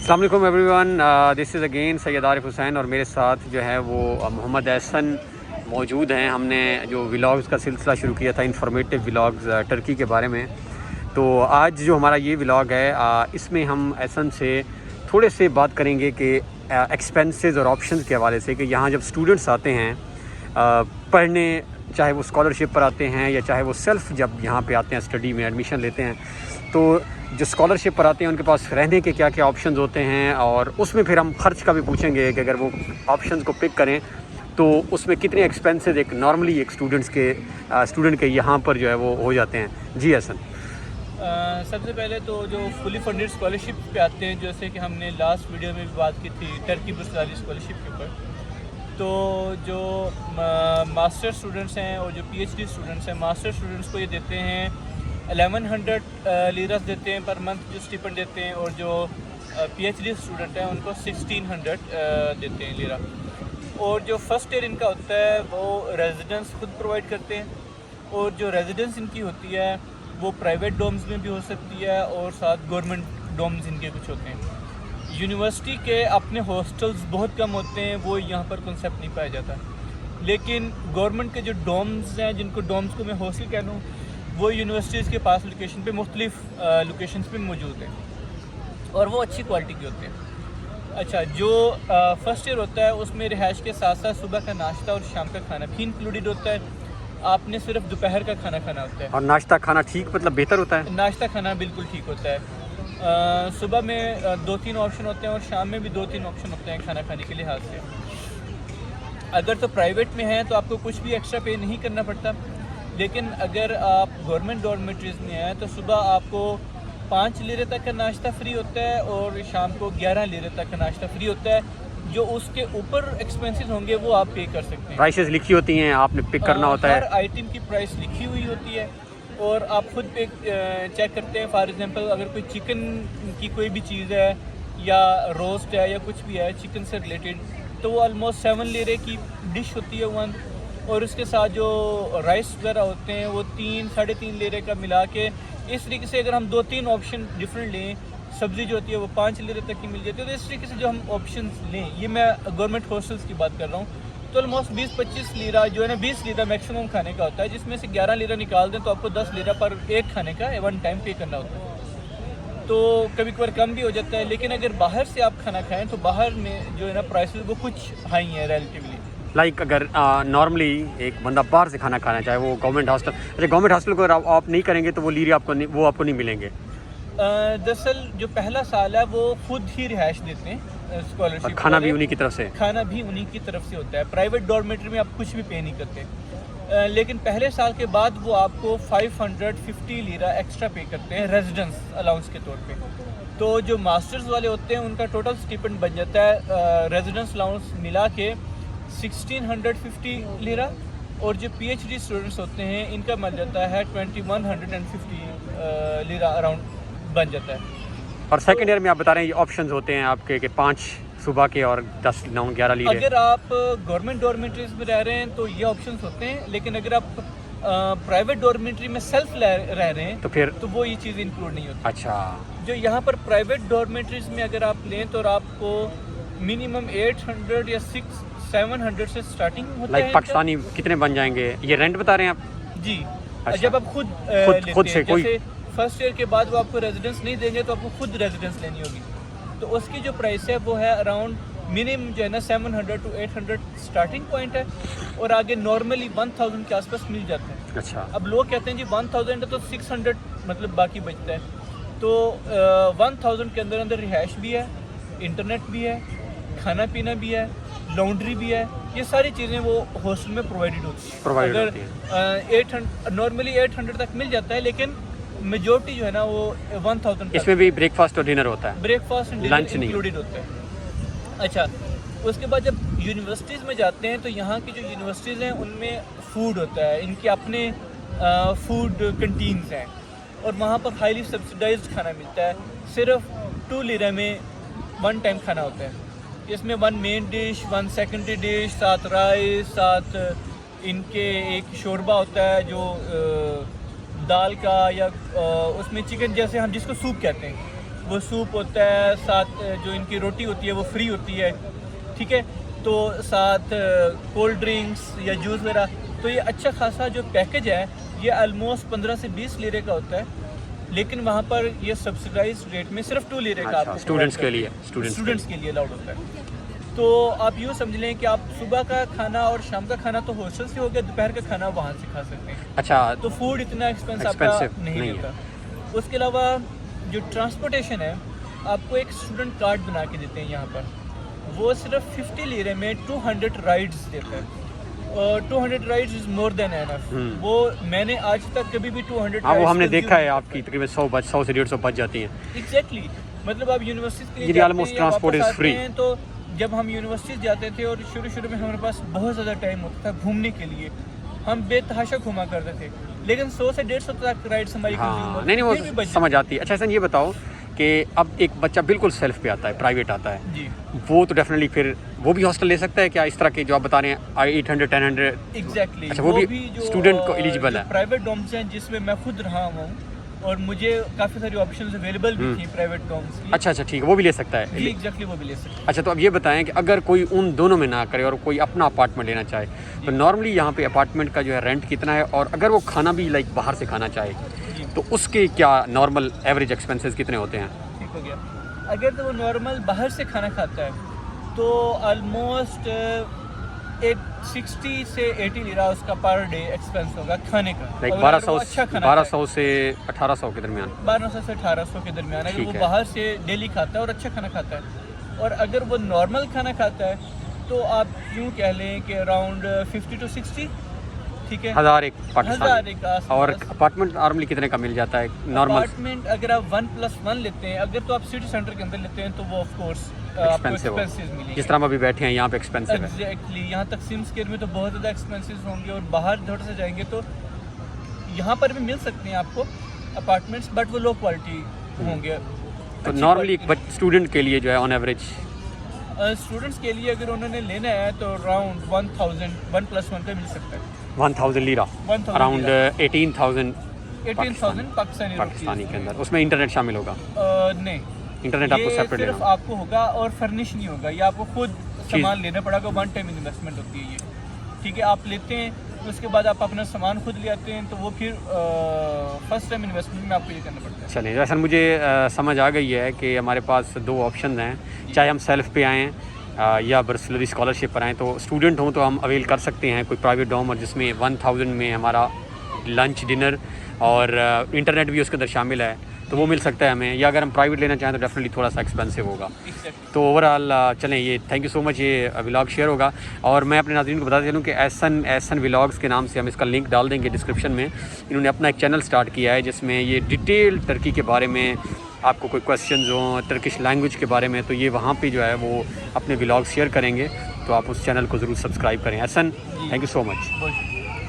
अस्सलाम वालेकुम everyone, this is again Syed Arif Hussain और मेरे साथ जो है वो मोहम्मद एहसन मौजूद हैं। हमने जो व्लॉग्स का सिलसिला शुरू किया था, इंफॉर्मेटिव व्लॉग्स टर्की के बारे में। तो आज जो हमारा ये व्लॉग है इसमें हम एहसन से थोड़े से बात करेंगे कि एक्सपेंसेस और ऑप्शंस के हवाले से कि यहाँ जब स्टूडेंट्स आते हैं पढ़ने, चाहे वो स्कॉलरशिप पर आते हैं या चाहे वो सेल्फ़ जब यहाँ पे आते हैं स्टडी में एडमिशन लेते हैं, तो जो स्कॉलरशिप पर आते हैं उनके पास रहने के क्या क्या ऑप्शंस होते हैं, और उसमें फिर हम ख़र्च का भी पूछेंगे कि अगर वो ऑप्शंस को पिक करें तो उसमें कितने एक्सपेंसेस एक नॉर्मली एक स्टूडेंट के यहाँ पर जो है वो हो जाते हैं। जी हसन, सबसे पहले तो जो फुली फंडेड स्कॉलरशिप पे आते हैं, जैसे कि हमने लास्ट वीडियो में भी बात की थी टर्की बुर्सारी स्कॉलरशिप के ऊपर। तो जो मास्टर स्टूडेंट्स हैं और जो पीएचडी स्टूडेंट्स हैं, मास्टर स्टूडेंट्स को ये देते हैं 1100 लीरास देते हैं पर मंथ जो स्टिपेंड देते हैं, और जो पीएचडी स्टूडेंट हैं उनको 1600 देते हैं लीरा। और जो फर्स्ट ईयर इनका होता है वो रेजिडेंस खुद प्रोवाइड करते हैं, और जो रेजिडेंस इनकी होती है वो प्राइवेट डोम्स में भी हो सकती है और साथ गवर्नमेंट डोम्स इनके कुछ होते हैं। यूनिवर्सिटी के अपने हॉस्टल्स बहुत कम होते हैं, वो यहाँ पर कॉन्सेप्ट नहीं पाया जाता। लेकिन गवर्नमेंट के जो डोम्स हैं, जिनको डोम्स को मैं हॉस्टल कह लूँ, वो यूनिवर्सिटीज़ के पास लोकेशन पे मुख्तलिफ लोकेशंस पे मौजूद हैं और वो अच्छी क्वालिटी के होते हैं। अच्छा, जो फर्स्ट ईयर होता है उसमें रिहाइश के साथ साथ सुबह का नाश्ता और शाम का खाना भी इंक्लूडेड होता है। आपने सिर्फ दोपहर का खाना खाना होता है। और नाश्ता खाना ठीक मतलब बेहतर होता है? नाश्ता खाना बिल्कुल ठीक होता है। सुबह में 2-3 ऑप्शन होते हैं और शाम में भी 2-3 ऑप्शन होते हैं खाना खाने के लिहाज से। अगर तो प्राइवेट में है तो आपको कुछ भी एक्स्ट्रा पे नहीं करना पड़ता, लेकिन अगर आप गवर्नमेंट डॉर्मेटरीज में हैं तो सुबह आपको 5 लीरे तक का नाश्ता फ्री होता है और शाम को 11 लीरे तक का नाश्ता फ्री होता है। जो उसके ऊपर एक्सपेंसेस होंगे वो आप पे कर सकते हैं। प्राइसेस लिखी होती हैं, आपने पिक करना होता है। हर आइटम की प्राइस लिखी हुई होती है और आप खुद पे चेक करते हैं। फॉर एग्जांपल अगर कोई चिकन की कोई भी चीज़ है या रोस्ट है या कुछ भी है चिकन से रिलेटेड, तो वो ऑलमोस्ट 7 लीरे की डिश होती है वन, और उसके साथ जो राइस वगैरह होते हैं वो 3-3.5 लीरे का मिला के। इस तरीके से अगर हम 2-3 ऑप्शन डिफरेंट लें, सब्ज़ी जो होती है वो 5 लीरे तक की मिल जाती है। तो इस तरीके से जो हम ऑप्शन लें, ये मैं गवर्नमेंट हॉस्टल्स की बात कर रहा हूँ, तो ऑलमोस्ट 20-25 लीरा जो है ना, 20 लीरा मैक्सिमम खाने का होता है, जिसमें से 11 लीरा निकाल दें तो आपको 10 लीरा पर एक खाने का वन टाइम पे करना होता है। तो कभी कभार कम भी हो जाता है, लेकिन अगर बाहर से आप खाना खाएँ तो बाहर में जो है ना प्राइसेस वो कुछ हाई हैं रिलेटिवली। लाइक अगर नॉर्मली एक बंदा बाहर से खाना खाना चाहे, वो गवर्नमेंट हॉस्टल, अच्छा गवर्नमेंट हॉस्टल को अगर आप नहीं करेंगे तो वो लीरे आपको नहीं मिलेंगे। दरअसल जो पहला साल है वो खुद ही रिहाइश देते हैं स्कॉलरशिप, खाना भी उन्हीं की तरफ से? खाना भी उन्हीं की तरफ से होता है। प्राइवेट डॉर्मेटरी में आप कुछ भी पे नहीं करते, लेकिन पहले साल के बाद वो आपको 550 लीरा एक्स्ट्रा पे करते हैं रेजिडेंस अलाउंस के तौर पे। तो जो मास्टर्स वाले होते हैं उनका टोटल स्टिपेंड बन जाता है रेजिडेंस अलाउंस मिला के 1650 लीरा, और जो पीएचडी स्टूडेंट्स होते हैं इनका बन जाता है 2150 लीरा अराउंड बन जाता है। और सेकंड ईयर में आप बता रहे हैं ये ऑप्शंस होते हैं आपके कि 5 सुबह के और 10, 9, 11 लीरे। अगर आप गवर्नमेंट डॉर्मेटरीज में रह रहे हैं तो ये ऑप्शंस होते हैं, लेकिन अगर आप प्राइवेट डॉर्मेटरी में सेल्फ रह रहे हैं तो वो ये चीज़ इंक्लूड नहीं होती। अच्छा, जो यहाँ पर प्राइवेट डॉर्मेटरीज में अगर आप लें तो आपको मिनिमम 800 या 600-700 से स्टार्टिंग होता है। लाइक पाकिस्तानी कितने बन जाएंगे? ये रेंट बता रहे हैं आप? जी। अच्छा। जब आप खुद लेते हैं, कोई जैसे फर्स्ट ईयर के बाद वो आपको रेजिडेंस नहीं देंगे तो आपको खुद रेजिडेंस लेनी होगी, तो उसकी जो प्राइस है वो है अराउंड मिनिमम जो है ना 700 to 800 स्टार्टिंग पॉइंट है, और आगे नॉर्मली 1000 के आसपास मिल जाता है। अच्छा। अब लोग कहते हैं जी 1000 है तो 600 मतलब बाकी बचता है। तो 1000 के अंदर अंदर रिहाइश भी है, इंटरनेट भी है, खाना पीना भी है, लॉन्ड्री भी है, ये सारी चीज़ें वो हॉस्टल में प्रोवाइडेड होती हैं। अगर 800 नॉर्मली 800 तक मिल जाता है, लेकिन मेजोरिटी जो है ना वो 1000। इसमें भी ब्रेकफास्ट और डिनर होता है? ब्रेकफास्ट एंड लंच इंक्लूडेड होता है। अच्छा, उसके बाद जब यूनिवर्सिटीज़ में जाते हैं तो यहाँ की जो यूनिवर्सिटीज़ हैं उनमें फ़ूड होता है, इनके अपने फूड कंटीन्स हैं, और वहाँ पर हाईली सब्सिडाइज्ड खाना मिलता है। सिर्फ 2 लीरा में 1 टाइम खाना होता है। इसमें 1 मेन डिश, 1 सेकेंडरी डिश, साथ राइस, साथ इनके एक शोरबा होता है जो दाल का या उसमें चिकन जैसे हम जिसको सूप कहते हैं, वो सूप होता है, साथ जो इनकी रोटी होती है वो फ्री होती है, ठीक है, तो साथ कोल्ड ड्रिंक्स या जूस वगैरह। तो ये अच्छा खासा जो पैकेज है ये ऑलमोस्ट 15 से 20 लीरे का होता है, लेकिन वहाँ पर ये सब्सिडाइज रेट में सिर्फ 2 लीरे का आपको स्टूडेंट्स के लिए स्टूडेंट्स के लिए अलाउड होता है। तो आप यूँ समझ लें कि आप सुबह का खाना और शाम का खाना तो हॉस्टल से हो गया, दोपहर का खाना वहाँ से खा सकते हैं। अच्छा, तो फूड इतना एक्सपेंसिव आपका नहीं होता। उसके अलावा जो ट्रांसपोर्टेशन है, आपको एक स्टूडेंट कार्ड बना के देते हैं यहाँ पर, वो सिर्फ 50 लीरे में 200 राइड्स देता है, और 200 rides is more than enough. वो मैंने आज तक कभी भी 200 हाँ, वो हमने देखा है आपकी तकरीबन 100 से 150 बच जाती हैं। एग्जैक्टली, मतलब आप यूनिवर्सिटी के ये लिए ऑलमोस्ट ट्रांसपोर्ट इज फ्री। तो जब हम यूनिवर्सिटी जाते थे और शुरू में हमारे पास बहुत ज़्यादा टाइम होता था घूमने के लिए, हम बेतहाशा घूमा करते थे, लेकिन 100 से 150 तक राइड्स हमारी हाँ, नहीं वो समझ आती है। अच्छा ऐसा ये बताओ कि अब एक बच्चा बिल्कुल सेल्फ पे आता है, प्राइवेट आता है जी, वो तो डेफिनेटली फिर वो भी हॉस्टल ले सकता है क्या, इस तरह के जो आप बता रहे हैं 800 1000? एग्जैक्टली। अच्छा, वो भी स्टूडेंट को एलिजिबल है? प्राइवेट डॉम्स हैं जिसमें मैं खुद रहा हूँ और मुझे काफ़ी सारी ऑप्शंस अवेलेबल भी थी प्राइवेट डॉम्स की। अच्छा, ठीक है, वो भी ले सकता है। जी एग्जैक्टली, वो भी ले सकते हैं। अच्छा, तो अब ये बताएं कि अगर कोई उन दोनों में ना करे और कोई अपना अपार्टमेंट लेना चाहे, तो नॉर्मली यहाँ पे अपार्टमेंट का जो है रेंट कितना है, और अगर वो खाना भी लाइक बाहर से खाना चाहे तो उसके क्या नॉर्मल एवरेज एक्सपेंसेस कितने होते हैं? ठीक हो गया। अगर तो वो नॉर्मल बाहर से खाना खाता है तो ऑलमोस्ट 60 से 80 लीरा उसका पर डे एक्सपेंस होगा खाने का। लाइक 1200 से 1800 के दरमियान। 1200 से 1800 के दरमियान अगर वो बाहर से डेली खाता है और अच्छा खाना खाता है। और अगर वो नॉर्मल खाना खाता है तो आप यूँ कह लें कि अराउंड 50 to 60, ठीक है, 1000 एक पाकिस्तानी। का। और अपार्टमेंट नॉर्मली कितने का मिल जाता है नॉर्मल? अपार्टमेंट अगर आप 1+1 लेते हैं, अगर तो आप सिटी सेंटर के अंदर लेते हैं तो वो ऑफ कोर्स एक्सपेंसिव मिलेगी। जिस तरह हम अभी बैठे हैं यहाँ पे एक्सपेंसिव है। एग्जैक्टली, यहाँ तकसीम स्क्वायर में तो बहुत ज़्यादा एक्सपेंसिव होंगे, और बाहर थोड़ा सा जाएंगे तो यहाँ पर भी मिल सकते हैं आपको अपार्टमेंट्स, बट वो लो क्वालिटी होंगे। तो नॉर्मली एक स्टूडेंट के लिए जो है ऑन एवरेज, स्टूडेंट्स के लिए अगर उन्होंने लेना है तो अराउंड 1000 1+1 का मिल सकता है। 1000 लीरा, अराउंड 18,000 पाकिस्तानी के अंदर। उसमें इंटरनेट शामिल होगा? नहीं, इंटरनेट आपको सेपरेट लेना सिर्फ आपको होगा और फर्निश नहीं होगा, ये आपको खुद सामान लेना पड़ेगा। 1 टाइम इन्वेस्टमेंट होती है ये, ठीक है। आप लेते हैं उसके बाद आप अपना सामान खुद ले आते हैं, तो वो फिर फर्स्ट टाइम इन्वेस्टमेंट में आपको ये करना पड़ता है। चलिए, दरअसल मुझे समझ आ गई है कि हमारे पास 2 ऑप्शन हैं, चाहे हम सेल्फ पे आएँ या बर्सलरी स्कॉलरशिप पर आएँ। तो स्टूडेंट हों तो हम अवेल कर सकते हैं कोई प्राइवेट डॉम, और जिसमें 1000 में हमारा लंच डिनर और इंटरनेट भी उसके अंदर शामिल है, तो वो मिल सकता है हमें। या अगर हम प्राइवेट लेना चाहें तो डेफिनेटली थोड़ा सा एक्सपेंसिव होगा। तो ओवरऑल चलें, ये थैंक यू सो मच, ये व्लॉग शेयर होगा। और मैं अपने नाज़रीन को बताते चलूँ कि एहसन व्लॉग्स के नाम से हम इसका लिंक डाल देंगे डिस्क्रिप्शन में। इन्होंने अपना एक चैनल स्टार्ट किया है जिसमें ये डिटेल टर्की के बारे में, आपको कोई क्वेश्चंस हों टर्किश लैंग्वेज के बारे में, तो ये वहाँ पे जो है वो अपने व्लॉग शेयर करेंगे। तो आप उस चैनल को ज़रूर सब्सक्राइब करें। Ehsan, thank you so much.